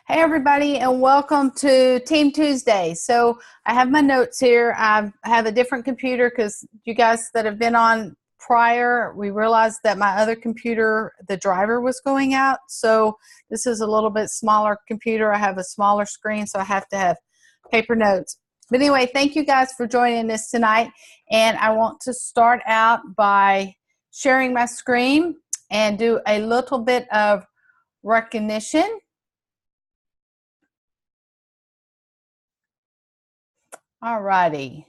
Hey everybody, and welcome to Team Tuesday. So I have my notes here. I have a different computer because you guys that have been on prior, we realized that my other computer, the driver was going out. So this is a little bit smaller computer. I have a smaller screen, so I have to have paper notes. But anyway, thank you guys for joining us tonight. And I want to start out by sharing my screen and do a little bit of recognition. All righty.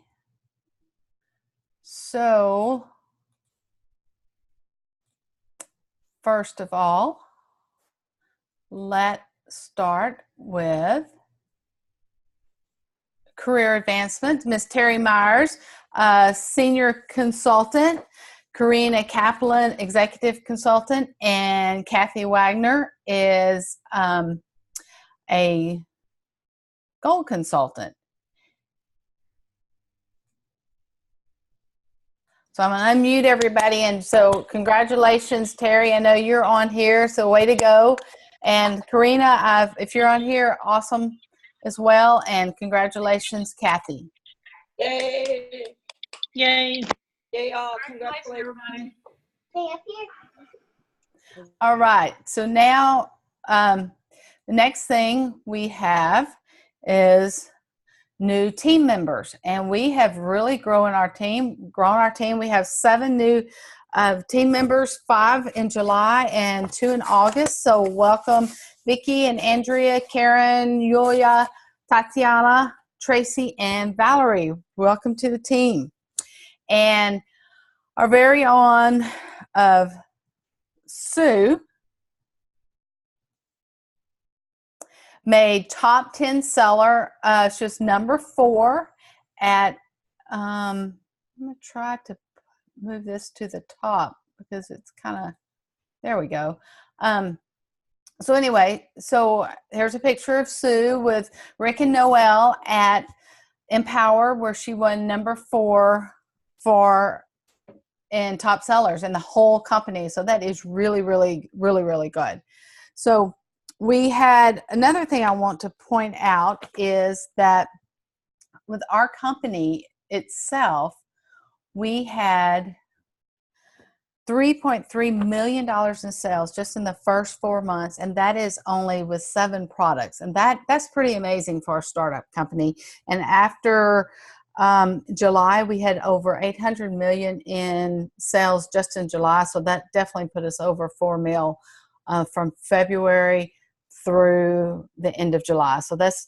So, first of all, let's start with career advancement. Miss Terry Myers, senior consultant, Karina Kaplan, executive consultant, and Kathy Wagner is a gold consultant. So I'm going to unmute everybody, and so congratulations, Terry. I know you're on here, so way to go. And Karina, if you're on here, awesome as well. And congratulations, Kathy. Yay! Yay! Yay! All congratulations, everybody. All right. So now the next thing we have is new team members, and we have really grown our team. We have 7 new team members, 5 in July and 2 in August. So welcome Vicki and Andrea, Karen, Yulia, Tatiana, Tracy, and Valerie. Welcome to the team. And our very own of Sue made top 10 seller. She was number 4 at, I'm going to try to move this to the top because it's kind of, there we go. So anyway, so here's a picture of Sue with Rick and Noel at Empower, where she won number 4 in top sellers in the whole company. So that is really, really, really, really good. So we had another thing I want to point out is that with our company itself, we had $3.3 million in sales just in the first 4 months, and that is only with 7 products. And that's pretty amazing for a startup company. And after July, we had over 800 million in sales just in July. So that definitely put us over 4 mil from February through the end of July. So that's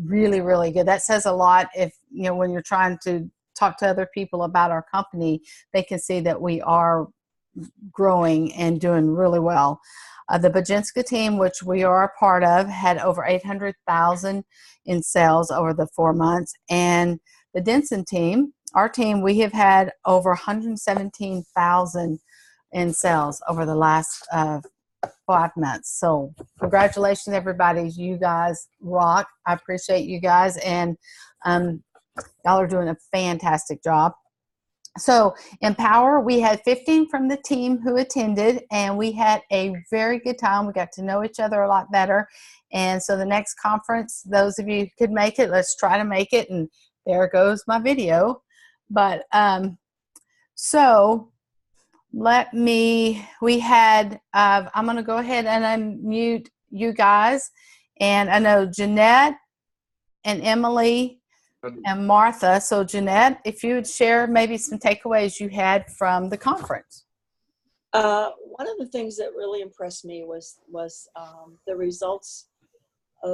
really, really good. That says a lot. If when you're trying to talk to other people about our company, they can see that we are growing and doing really well. The Bajinska team, which we are a part of, had over 800,000 in sales over the 4 months. And the Denson team, our team, we have had over 117,000 in sales over the last 5 months. So congratulations, everybody. You guys rock. I appreciate you guys. And y'all are doing a fantastic job. So Empower, we had 15 from the team who attended, and we had a very good time. We got to know each other a lot better. And so the next conference, those of you who could make it, let's try to make it. And there goes my video. But so we had, I'm going to go ahead and unmute you guys. And I know Jeanette and Emily and Martha. So Jeanette, if you would share maybe some takeaways you had from the conference. One of the things that really impressed me was the results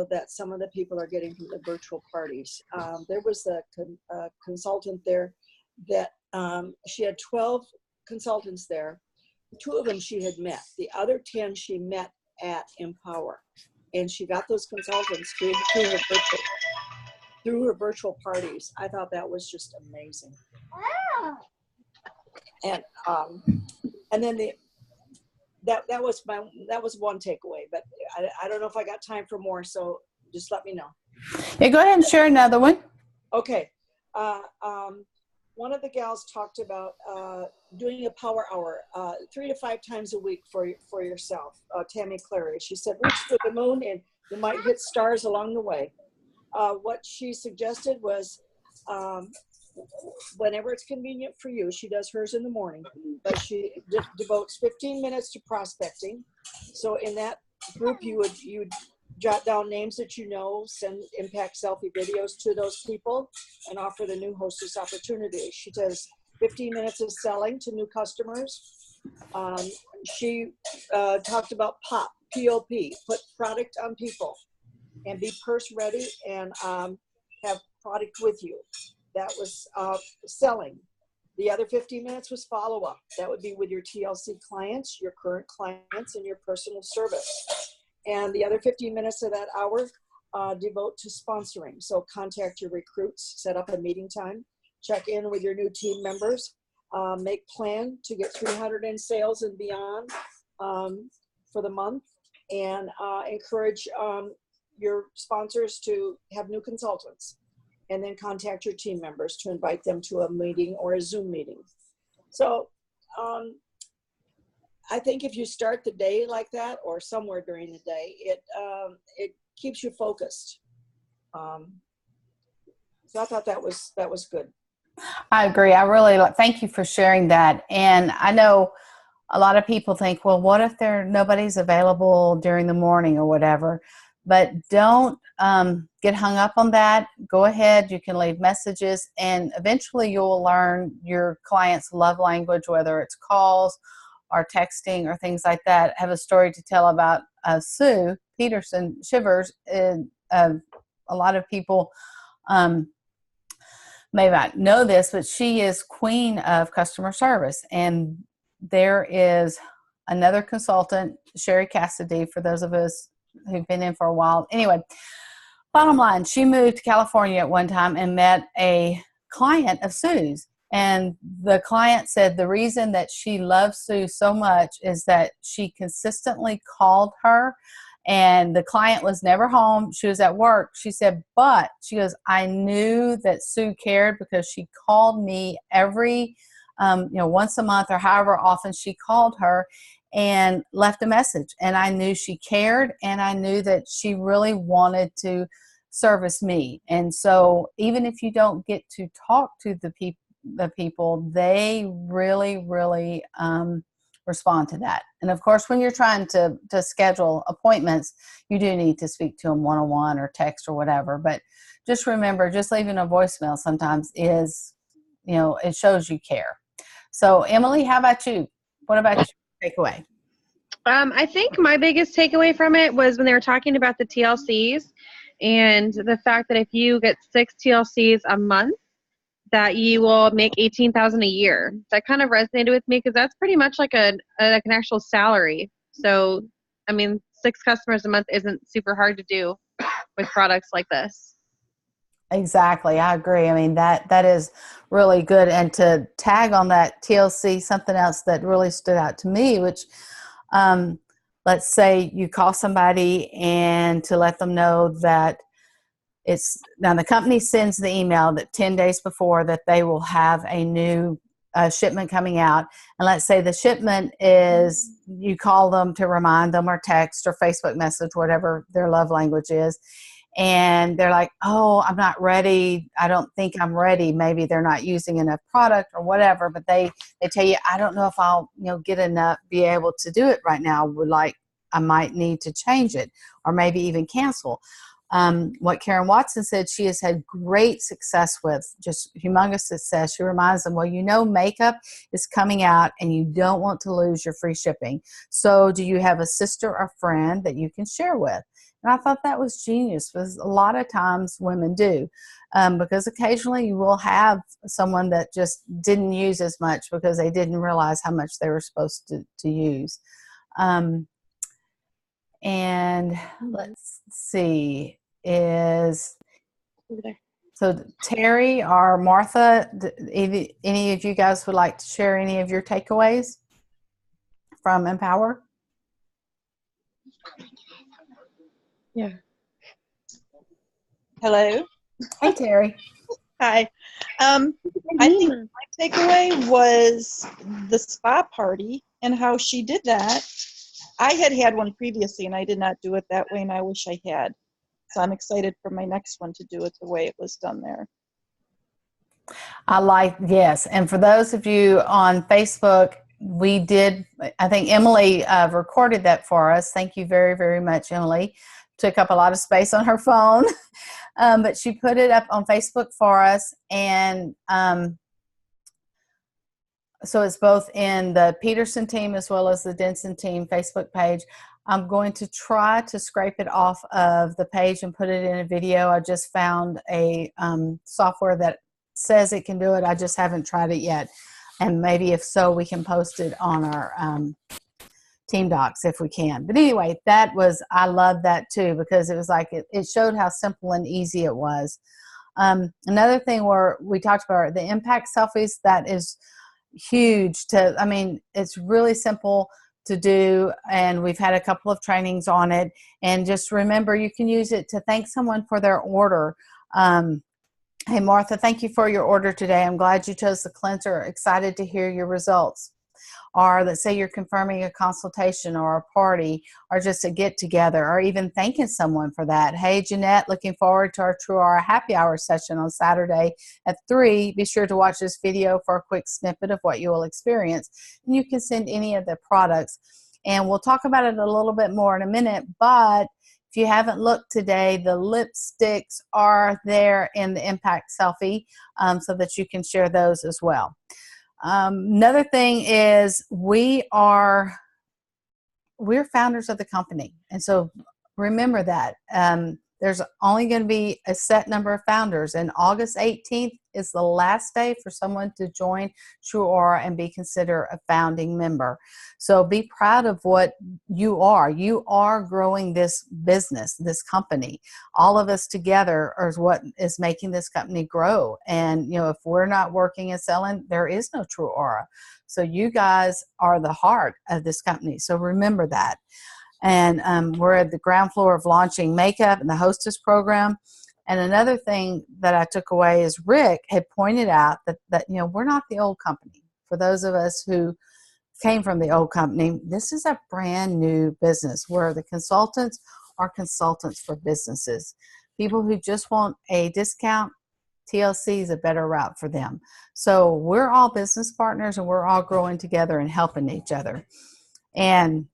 that some of the people are getting from the virtual parties. There was a consultant there that she had 12 consultants there. 2 of them she had met. The other 10 she met at Empower. And she got those consultants through her virtual parties. I thought that was just amazing. And then that was one takeaway, but I don't know if I got time for more, so just let me know. Yeah, go ahead and share another one. Okay. One of the gals talked about doing a power hour 3 to 5 times a week for yourself, Tammy Clary. She said, reach for the moon and You might hit stars along the way. What she suggested was, whenever it's convenient for you, she does hers in the morning, but she devotes 15 minutes to prospecting. So in that group, you would jot down names that you know, send impact selfie videos to those people, and offer the new hostess opportunity. She does 15 minutes of selling to new customers. She talked about POP, P-O-P, put product on people, and be purse ready, and have product with you. That was selling. The other 15 minutes was follow-up. That would be with your TLC clients, your current clients, and your personal service. And the other 15 minutes of that hour devote to sponsoring. So contact your recruits, set up a meeting time, check in with your new team members, make plan to get 300 in sales and beyond for the month, and encourage your sponsors to have new consultants, and then contact your team members to invite them to a meeting or a Zoom meeting. So I think if you start the day like that, or somewhere during the day, it keeps you focused. So I thought that was good. I agree. I really thank you for sharing that. And I know a lot of people think, well, what if nobody's available during the morning or whatever? But don't get hung up on that. Go ahead. You can leave messages, and eventually you'll learn your client's love language, whether it's calls or texting or things like that. I have a story to tell about Sue Peterson Shivers. A lot of people may not know this, but she is queen of customer service. And there is another consultant, Sherry Cassidy, for those of us who've been in for a while. Anyway, bottom line, she moved to California at one time and met a client of Sue's. And the client said the reason that she loves Sue so much is that she consistently called her, and the client was never home. She was at work. She said, but she goes, I knew that Sue cared because she called me every, once a month or however often she called her and left a message. And I knew she cared, and I knew that she really wanted to service me. And so even if you don't get to talk to the people, they really, really respond to that. And of course, when you're trying to schedule appointments, you do need to speak to them one-on-one or text or whatever. But just remember, just leaving a voicemail sometimes is, it shows you care. So Emily, how about you? What about your takeaway? I think my biggest takeaway from it was when they were talking about the TLCs, and the fact that if you get 6 TLCs a month, that you will make $18,000 a year. That kind of resonated with me, because that's pretty much like an actual salary. So, 6 customers a month isn't super hard to do with products like this. Exactly. I agree. That is really good. And to tag on that TLC, something else that really stood out to me, which let's say you call somebody and to let them know that now the company sends the email that 10 days before that they will have a new shipment coming out. And let's say the shipment is, you call them to remind them, or text or Facebook message, whatever their love language is. And they're like, oh, I'm not ready. I don't think I'm ready. Maybe they're not using enough product or whatever, but they tell you, I don't know if I'll, get enough, be able to do it right now. I might need to change it, or maybe even cancel. What Karen Watson said she has had great success with, just humongous success. She reminds them, well, makeup is coming out and you don't want to lose your free shipping. So do you have a sister or friend that you can share with? And I thought that was genius, because a lot of times women do, because occasionally you will have someone that just didn't use as much because they didn't realize how much they were supposed to use. And let's see, so Terry or Martha, any of you guys would like to share any of your takeaways from Empower? Yeah. Hello. Hey, Terry. Hi. I think my takeaway was the spa party and how she did that. I had one previously and I did not do it that way, and I wish I had. So I'm excited for my next one to do it the way it was done there. Yes. And for those of you on Facebook, we did, I think Emily recorded that for us. Thank you very, very much, Emily. Took up a lot of space on her phone, but she put it up on Facebook for us. And so it's both in the Peterson team as well as the Denson team Facebook page. I'm going to try to scrape it off of the page and put it in a video. I just found a software that says it can do it. I just haven't tried it yet. And maybe if so, we can post it on our team docs if we can. But anyway, I love that too, because it was like, it showed how simple and easy it was. Another thing where we talked about the impact selfies, that is huge it's really simple to do, and we've had a couple of trainings on it. And just remember, you can use it to thank someone for their order. Hey Martha, thank you for your order today. I'm glad you chose the cleanser. Excited to hear your results. Or let's say you're confirming a consultation or a party or just a get together, or even thanking someone for that. Hey Jeanette, looking forward to our True Aura happy hour session on Saturday at 3. Be sure to watch this video for a quick snippet of what you will experience. And you can send any of the products. And we'll talk about it a little bit more in a minute, but if you haven't looked today, the lipsticks are there in the impact selfie, so that you can share those as well. Another thing is we're founders of the company. And so remember that there's only going to be a set number of founders, and August 18th is the last day for someone to join True Aura and be considered a founding member. So be proud of what you are. You are growing this business, this company. All of us together is what is making this company grow. And, if we're not working and selling, there is no True Aura. So you guys are the heart of this company. So remember that. And we're at the ground floor of launching makeup and the Hostess Program. And another thing that I took away is Rick had pointed out that we're not the old company. For those of us who came from the old company, this is a brand new business where the consultants are consultants for businesses. People who just want a discount, TLC is a better route for them. So we're all business partners, and we're all growing together and helping each other. And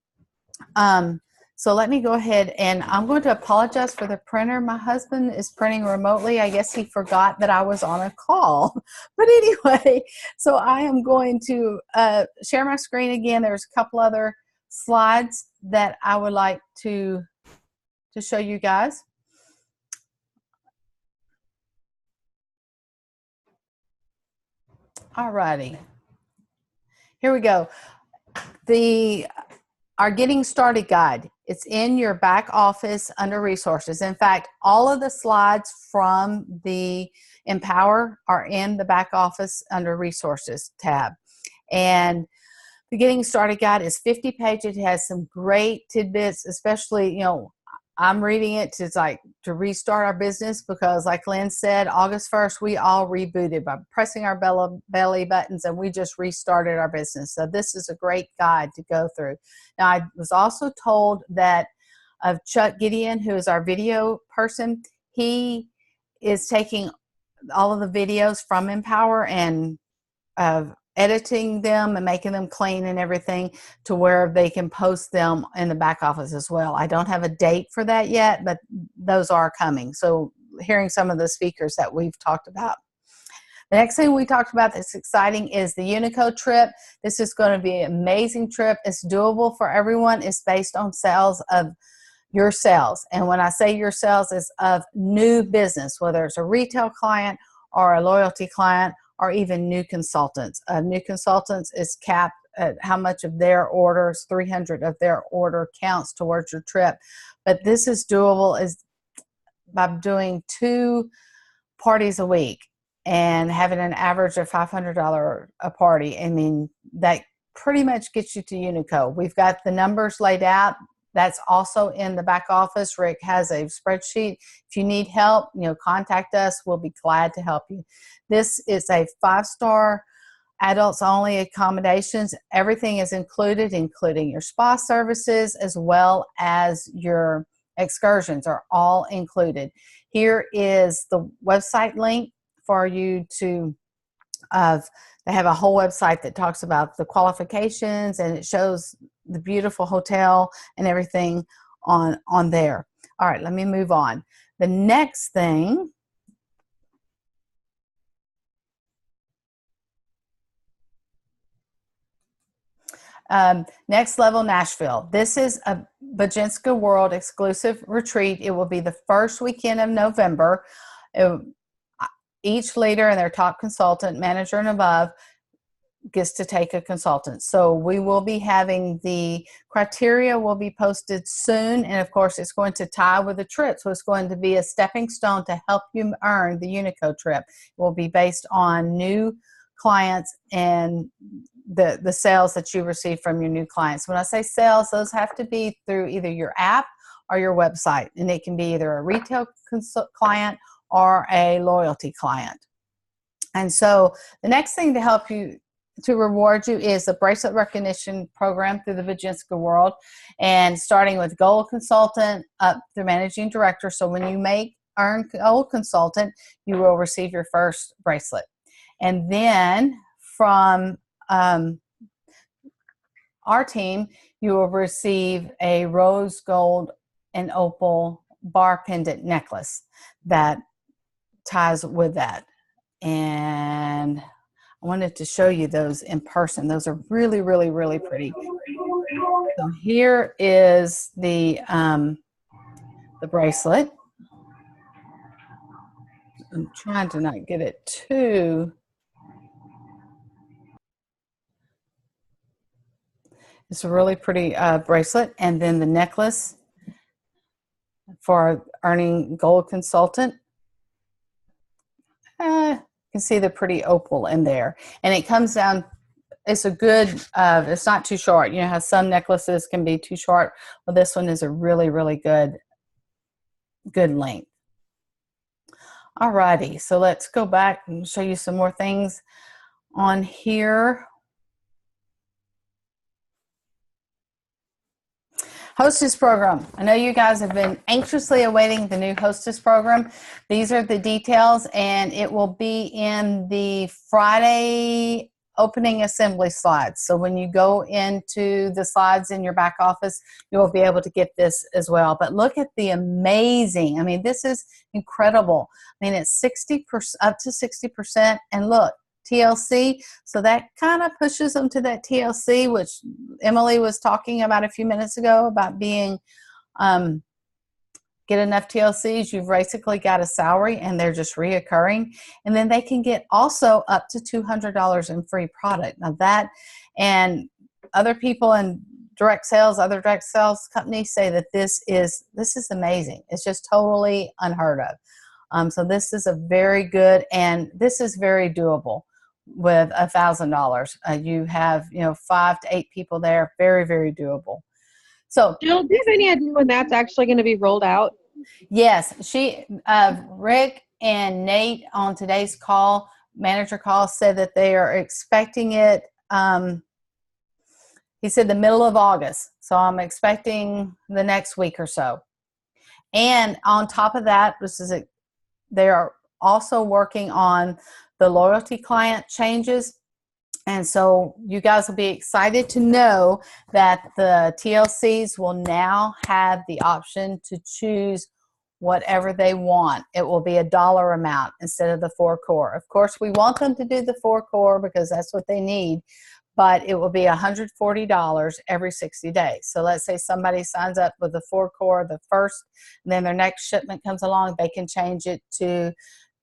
so let me go ahead, and I'm going to apologize for the printer. My husband is printing remotely. I guess he forgot that I was on a call. But anyway, so I am going to share my screen again. There's a couple other slides that I would like to show you guys. All righty. Here we go. Our Getting Started Guide. It's in your back office under Resources. In fact, all of the slides from the Empower are in the back office under Resources tab. And the Getting Started Guide is 50 pages. It has some great tidbits, especially, I'm reading it to restart our business, because like Lynn said, August 1st, we all rebooted by pressing our belly buttons, and we just restarted our business. So this is a great guide to go through. Now, I was also told that of Chuck Gideon, who is our video person, he is taking all of the videos from Empower and editing them and making them clean and everything to where they can post them in the back office as well. I don't have a date for that yet, but those are coming. So hearing some of the speakers that we've talked about. The next thing we talked about that's exciting is the Unico trip. This is going to be an amazing trip. It's doable for everyone. It's based on sales of your sales. And when I say your sales, it's of new business, whether it's a retail client or a loyalty client, or even new consultants. New consultants is capped at how much of their orders, 300 of their order counts towards your trip. But this is doable is by doing 2 parties a week and having an average of $500 a party. I mean, that pretty much gets you to Unico. We've got the numbers laid out. That's also in the back office. Rick has a spreadsheet. If you need help, contact us. We'll be glad to help you. This is a 5-star adults only accommodations. Everything is included, including your spa services as well as your excursions are all included. Here is the website link for you to they have a whole website that talks about the qualifications, and it shows the beautiful hotel and everything on there. All right, let me move on. The next thing, Next Level Nashville. This is a Bajinska World exclusive retreat. It will be the first weekend of November. Each leader and their top consultant, manager and above, gets to take a consultant. So we will be having the criteria will be posted soon. And of course, it's going to tie with the trip. So it's going to be a stepping stone to help you earn the Unico trip. It will be based on new clients and the sales that you receive from your new clients. When I say sales, those have to be through either your app or your website. And it can be either a retail client or a loyalty client. And so the next thing to help you, to reward you, is the bracelet recognition program through the Bajinska World, and starting with gold consultant up through managing director. So when you earn gold consultant, you will receive your first bracelet. And then from our team, you will receive a rose gold and opal bar pendant necklace that ties with that. And I wanted to show you those in person. Those are really, really, really pretty. So here is the bracelet. I'm trying to not get it too. It's a really pretty bracelet. And then the necklace for earning gold consultant. You can see the pretty opal in there. And it comes down, it's a good, it's not too short. You know how some necklaces can be too short? Well, this one is a really, really good length. All righty, so let's go back and show you some more things on here. Hostess Program. I know you guys have been anxiously awaiting the new Hostess Program. These are the details, and it will be in the Friday opening assembly slides. So when you go into the slides in your back office, you will be able to get this as well. But look at the amazing, I mean, this is incredible. I mean, it's 60%, up to 60%, and look, TLC, so that kind of pushes them to that TLC, which Emily was talking about a few minutes ago about being, get enough TLCs, you've basically got a salary and they're just reoccurring. And then they can get also up to $200 in free product. Now that, and other people in other direct sales companies say that this is amazing. It's just totally unheard of. So this is a very good, and this is very doable. With $1,000, you have 5 to 8 people there. Very, very doable. So, Jill, do you have any idea when that's actually going to be rolled out? yes, Rick and Nate on today's manager call, said that they are expecting it. He said the middle of August. So I'm expecting the next week or so. And on top of that, they are also working on the loyalty client changes. And so you guys will be excited to know that the TLCs will now have the option to choose whatever they want. It will be a dollar amount instead of the 4 core. Of course, we want them to do the 4 core because that's what they need, but it will be $140 every 60 days. So let's say somebody signs up with the 4 core, the first, and then their next shipment comes along, they can change it to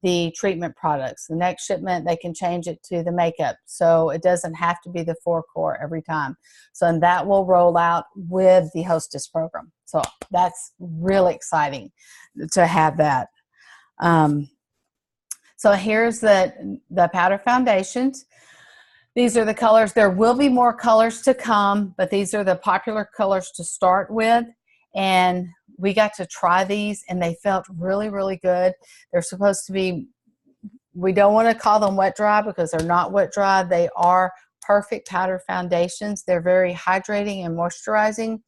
the treatment products. The next shipment, they can change it to the makeup. So it doesn't have to be the 4 core every time. So, and that will roll out with the Hostess Program. So that's really exciting to have that. So here's the powder foundations. These are the colors. There will be more colors to come, but these are the popular colors to start with. And we got to try these and they felt really, really good. They're supposed to be we don't want to call them wet dry because they're not wet dry. They are perfect powder foundations. They're very hydrating and moisturizing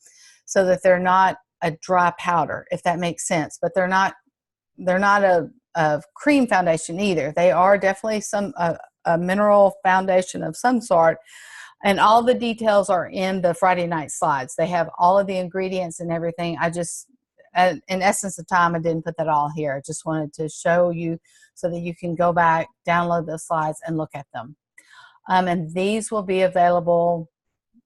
so that they're not a dry powder, if that makes sense. But they're not a cream foundation either. They are definitely a mineral foundation of some sort. And all the details are in the Friday night slides. They have all of the ingredients and everything. I just, in essence of time, I didn't put that all here. I just wanted to show you so that you can go back, download the slides, and look at them. And these will be available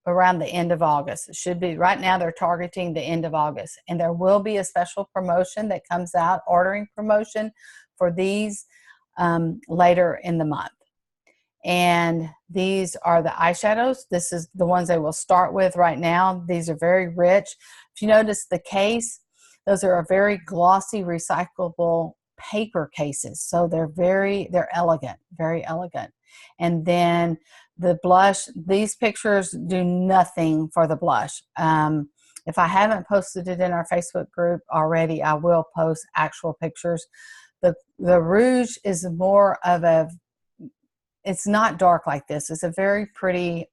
around the end of August. It should be, right now they're targeting the end of August. And there will be a special promotion that comes out, ordering promotion for these later in the month. And these are the eyeshadows. This is the ones I will start with right now. These are very rich. If you notice the case, those are a very glossy, recyclable paper cases. So they're elegant, very elegant. And then the blush, these pictures do nothing for the blush. If I haven't posted it in our Facebook group already, I will post actual pictures. The rouge is more of it's not dark like this. It's a very pretty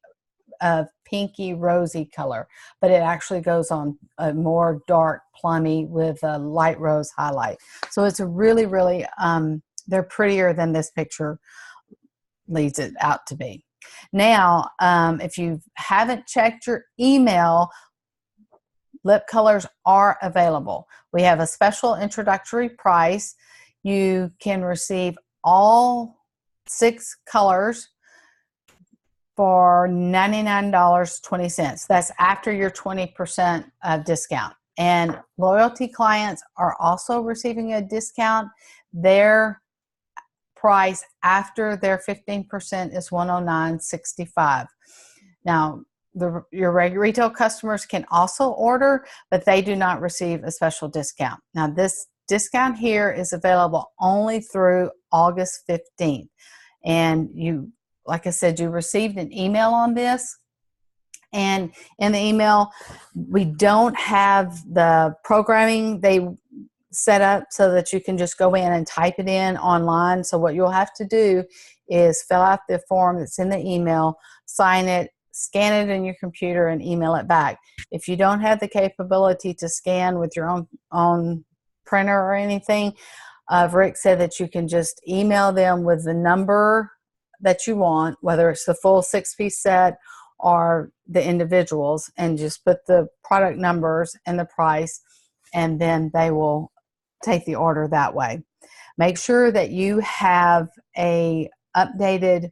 pinky rosy color, but it actually goes on a more dark plummy with a light rose highlight. So it's a really, really, they're prettier than this picture leads it out to be. Now, if you haven't checked your email, lip colors are available. We have a special introductory price. You can receive all 6 colors for $99.20. That's after your 20% discount. And loyalty clients are also receiving a discount. Their price after their 15% is $109.65. Now, your regular retail customers can also order, but they do not receive a special discount. Now, this discount here is available only through August 15th. And you, like I said, you received an email on this. And in the email, we don't have the programming they set up so that you can just go in and type it in online. So what you'll have to do is fill out the form that's in the email, sign it, scan it in your computer, and email it back. If you don't have the capability to scan with your own printer or anything, Rick said that you can just email them with the number that you want, whether it's the full 6-piece set or the individuals, and just put the product numbers and the price, and then they will take the order that way. Make sure that you have a updated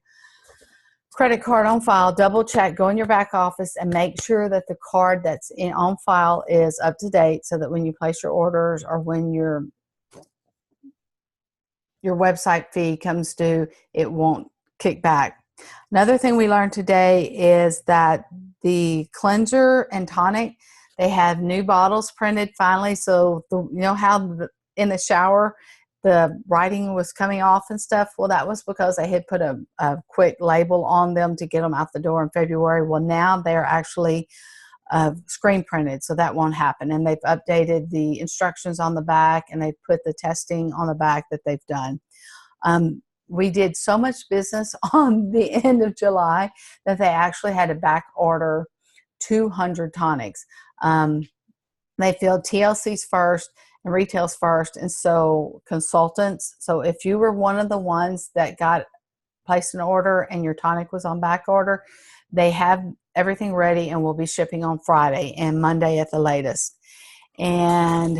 credit card on file. Double check, go in your back office and make sure that the card that's on file is up to date, so that when you place your orders or when your website fee comes due, it won't kick back. Another thing we learned today is that the cleanser and tonic, they have new bottles printed finally. So you know how in the shower the writing was coming off and stuff? Well, that was because they had put a quick label on them to get them out the door in February. Well, now they're actually screen printed, so that won't happen. And they've updated the instructions on the back, and they've put the testing on the back that they've done. We did so much business on the end of July that they actually had to back order 200 tonics. They filled TLCs first and retails first, and so consultants. So if you were one of the ones that got placed an order and your tonic was on back order, they have everything ready and will be shipping on Friday and Monday at the latest. And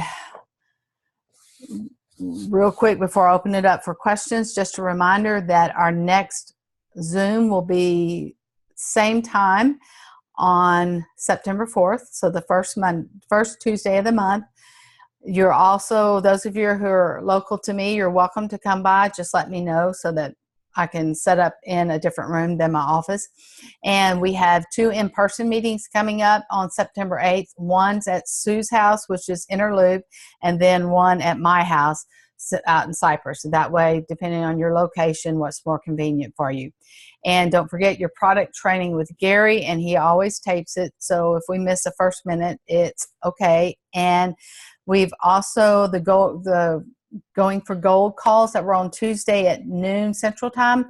real quick before I open it up for questions, just a reminder that our next Zoom will be same time on September 4th, so the first Tuesday of the month. You're also, those of you who are local to me, you're welcome to come by. Just let me know so that I can set up in a different room than my office. And we have 2 in-person meetings coming up on September 8th. One's at Sue's house, which is Inner Loop, and then one at my house out in Cypress. So that way, depending on your location, what's more convenient for you. And don't forget your product training with Gary, and he always tapes it. So if we miss a first minute, it's okay. And we've also, the going for gold calls that were on Tuesday at noon Central Time.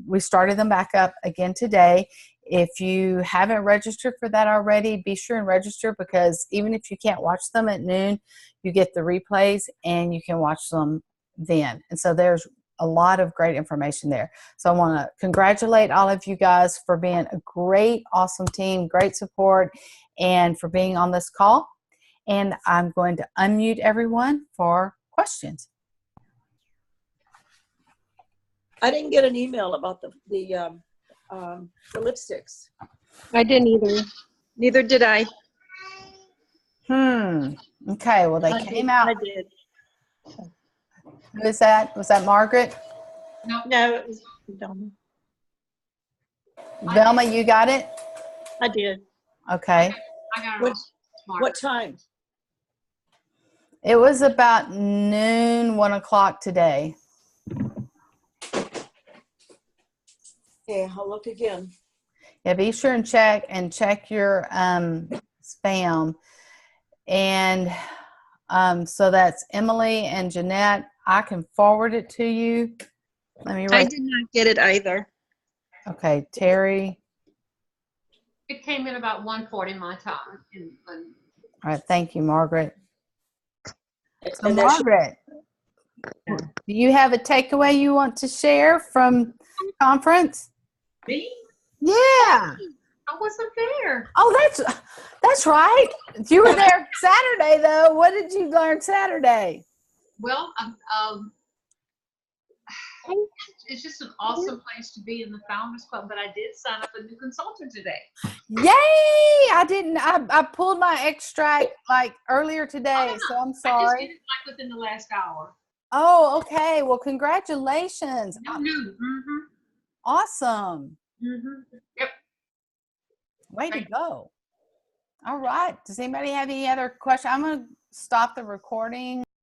We started them back up again today. If you haven't registered for that already, be sure and register, because even if you can't watch them at noon, you get the replays and you can watch them then. And so there's a lot of great information there. So I want to congratulate all of you guys for being a great, awesome team, great support, and for being on this call. And I'm going to unmute everyone for questions. I didn't get an email about the lipsticks. I didn't either. Neither did I. Okay, well, they came out. I did. Who is that? Was that Margaret? No, it was Velma. Velma, you got it? I did. Okay. I got it. What time? It was about noon, 1 o'clock today. Yeah, I'll look again. Yeah, be sure and check your spam. And so that's Emily and Jeanette. I can forward it to you. Let me I write. did not get it either. Okay, Terry. It came in about 1:40 my time. All right, thank you, Margaret. So And that should- Margaret, do you have a takeaway you want to share from conference? Me? Yeah. I wasn't there. Oh, that's right. You were there Saturday, though. What did you learn Saturday? Well, it's just an awesome place to be in the Founders Club, but I did sign up a new consultant today. Yay! I pulled my extract like earlier today, so I'm I just sorry. did it like within the last hour. Oh, okay. Well, congratulations. No. Mm-hmm. Awesome. Mm-hmm. Yep. Way to go. All right. Does anybody have any other questions? I'm going to stop the recording.